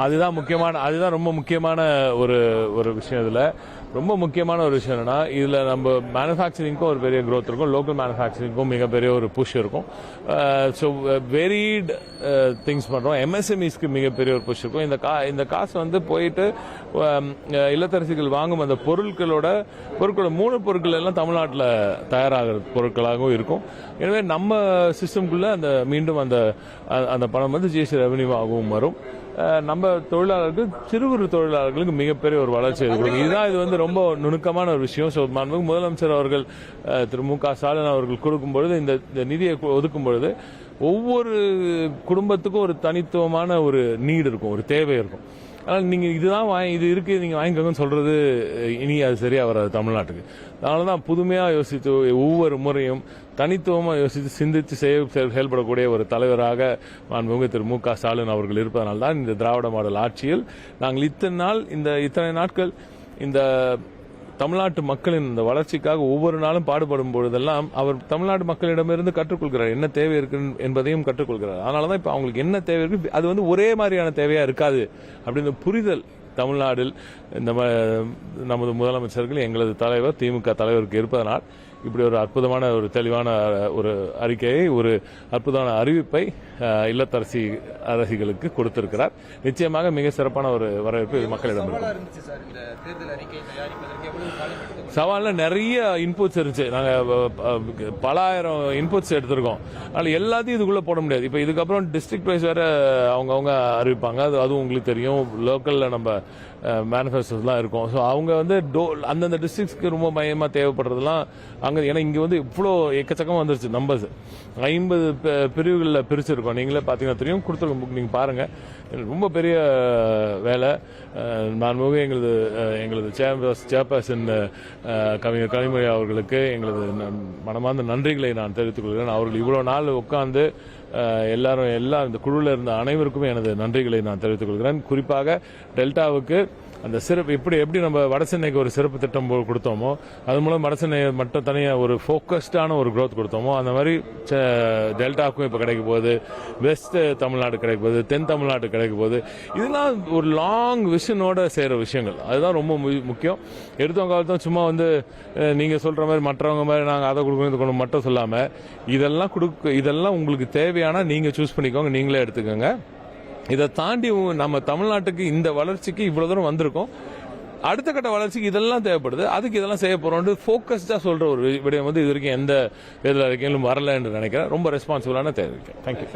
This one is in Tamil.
அதுதான் ரொம்ப முக்கியமான ஒரு விஷயம். இதுல ரொம்ப முக்கியமான ஒரு விஷயம் என்னன்னா, இதுல நம்ம மேனுஃபேக்சரிங்க்கும் ஒரு பெரிய growth இருக்கும், லோக்கல் மேனுஃபேக்சரிங்க்கும் மிகப்பெரிய ஒரு புஷ் இருக்கும். ஸோ வெரீட் திங்ஸ் பண்றோம். MSMEஸ்க்கு மிகப்பெரிய ஒரு புஷ் இருக்கும். இந்த காசு வந்து போயிட்டு இல்லத்தரசிகள் வாங்கும் அந்த பொருட்களோட மூலப்பொருட்கள் எல்லாம் தமிழ்நாட்டில் தயாராகிற பொருட்களாகவும் இருக்கும். எனவே நம்ம சிஸ்டம்குள்ள மீண்டும் அந்த பணம் வந்து ஜிஎஸ்டி ரெவன்யூவாகவும் வரும். நம்ம தொழிலாளர்களுக்கு, சிறு குறு தொழிலாளர்களுக்கு மிகப்பெரிய ஒரு வளர்ச்சி கொடுக்கும். இதுதான் இது வந்து ரொம்ப நுணுக்கமான ஒரு விஷயம். ஸோ முதலமைச்சர் அவர்கள் திரு மு க ஸ்டாலின் அவர்கள் கொடுக்கும்பொழுது, இந்த நிதியை ஒதுக்கும் பொழுது ஒவ்வொரு குடும்பத்துக்கும் ஒரு தனித்துவமான ஒரு நீடு இருக்கும், ஒரு தேவை இருக்கும். ஆனால் நீங்க இதுதான் இது இருக்கு, நீங்க வாங்கிக்கோங்கன்னு சொல்றது இனி அது சரியா வராது தமிழ்நாட்டுக்கு. அதனாலதான் புதுமையா யோசித்து ஒவ்வொரு முறையும் தனித்துவமா யோசித்து சிந்தித்து செயல்படக்கூடிய ஒரு தலைவராக மாண்புமிகு திரு மு க ஸ்டாலின் அவர்கள் இருப்பதனால்தான் இந்த திராவிட மாடல் ஆட்சியில் நாங்கள் இத்தனை நாட்கள் இந்த தமிழ்நாட்டு மக்களின் இந்த வளர்ச்சிக்காக ஒவ்வொரு நாளும் பாடுபடும் பொழுதெல்லாம் அவர் தமிழ்நாட்டு மக்களிடமிருந்து கற்றுக்கொள்கிறார், என்ன தேவை இருக்கு என்பதையும் கற்றுக்கொள்கிறார். அதனாலதான் இப்ப அவங்களுக்கு என்ன தேவை இருக்கு, அது வந்து ஒரே மாதிரியான தேவையா இருக்காது அப்படின்ற புரிதல் தமிழ்நாட்டில் நமது முதலமைச்சர்கள், எங்களது தலைவர், திமுக தலைவருக்கு இருப்பதனால் இப்படி ஒரு அற்புதமான ஒரு தெளிவான ஒரு அறிக்கையை, ஒரு அற்புதமான அறிவிப்பை இல்லத்தரசி அரசிகளுக்கு கொடுத்திருக்கிறார். நிச்சயமாக மிக சிறப்பான ஒரு வரவேற்பு மக்களிடம் இருக்கு. சவால்ல நிறைய இன்புட்ஸ் இருந்துச்சு. நாங்க பல ஆயிரம் இன்புட்ஸ் எடுத்திருக்கோம். அதனால எல்லாத்தையும் இதுக்குள்ள போட முடியாது. இப்ப இதுக்கப்புறம் டிஸ்ட்ரிக்ட் வைஸ் வேற அவங்க அறிவிப்பாங்க. அதுவும் உங்களுக்கு தெரியும். லோக்கல்ல நம்ம மேனிஃபெஸ்டோஸ்லாம் இருக்கும். ஸோ அவங்க வந்து அந்தந்த டிஸ்ட்ரிக்ட்ஸ்க்கு ரொம்ப மையமா தேவைப்படுறதுலாம் அங்க, ஏன்னா இங்க வந்து இவ்வளோ எக்கச்சக்கமா வந்துருச்சு நம்பர்ஸ். 50 பிரிவுகளில் பிரிச்சிருக்கோம். நீங்களே பார்த்தீங்கன்னா தெரியும், கொடுத்துருக்கோம் புக், நீங்க பாருங்க. ரொம்ப பெரிய வேலை. மாண்புமிகு எங்களது சேர்பர்சன் கவிஞர் கனிமொழி அவர்களுக்கு எங்களது மனமார்ந்த நன்றிகளை நான் தெரிவித்துக் கொள்கிறேன். அவர்கள் இவ்வளவு நாள் உட்கார்ந்து எல்லாம் இந்த குழுவில் இருந்த அனைவருக்குமே எனது நன்றிகளை நான் தெரிவித்துக் கொள்கிறேன். குறிப்பாக டெல்டாவுக்கு அந்த சிறப்பு எப்படி நம்ம வடசென்னைக்கு ஒரு சிறப்பு திட்டம் கொடுத்தோமோ, அது மூலம் வடசென்னை மட்டும் தனியாக ஒரு ஃபோக்கஸ்டான ஒரு growth கொடுத்தோமோ, அந்த மாதிரி டெல்டாவுக்கும் இப்போ கிடைக்க போகுது, வெஸ்ட் தமிழ்நாடு கிடைக்க போகுது, தென் தமிழ்நாடு கிடைக்க போகுது. இதெல்லாம் ஒரு லாங் விஷனோட செய்கிற விஷயங்கள். அதுதான் ரொம்ப முக்கியம். எடுத்தவங்க காலத்தான் சும்மா வந்து நீங்க சொல்ற மாதிரி மற்றவங்க மாதிரி நாங்கள் அதை கொடுக்கணும் இது கொடுக்கணும் மட்டும் சொல்லாம, இதெல்லாம் உங்களுக்கு தேவையானா நீங்க சூஸ் பண்ணிக்கோங்க, நீங்களே எடுத்துக்கோங்க. இதை தாண்டி நம்ம தமிழ்நாட்டுக்கு இந்த வளர்ச்சிக்கு இவ்வளவு தூரம் வந்திருக்கோம், அடுத்த கட்ட வளர்ச்சிக்கு இதெல்லாம் தேவைப்படுது, அதுக்கு இதெல்லாம் செய்ய போறோம் போக்கஸ்டா சொல்ற ஒரு விடயம் வந்து இது வரைக்கும் எந்த இதில் இருக்கீங்களும் வரல என்று நினைக்கிறேன். ரொம்ப ரெஸ்பான்சிபிளான தேவை. தேங்க்யூ.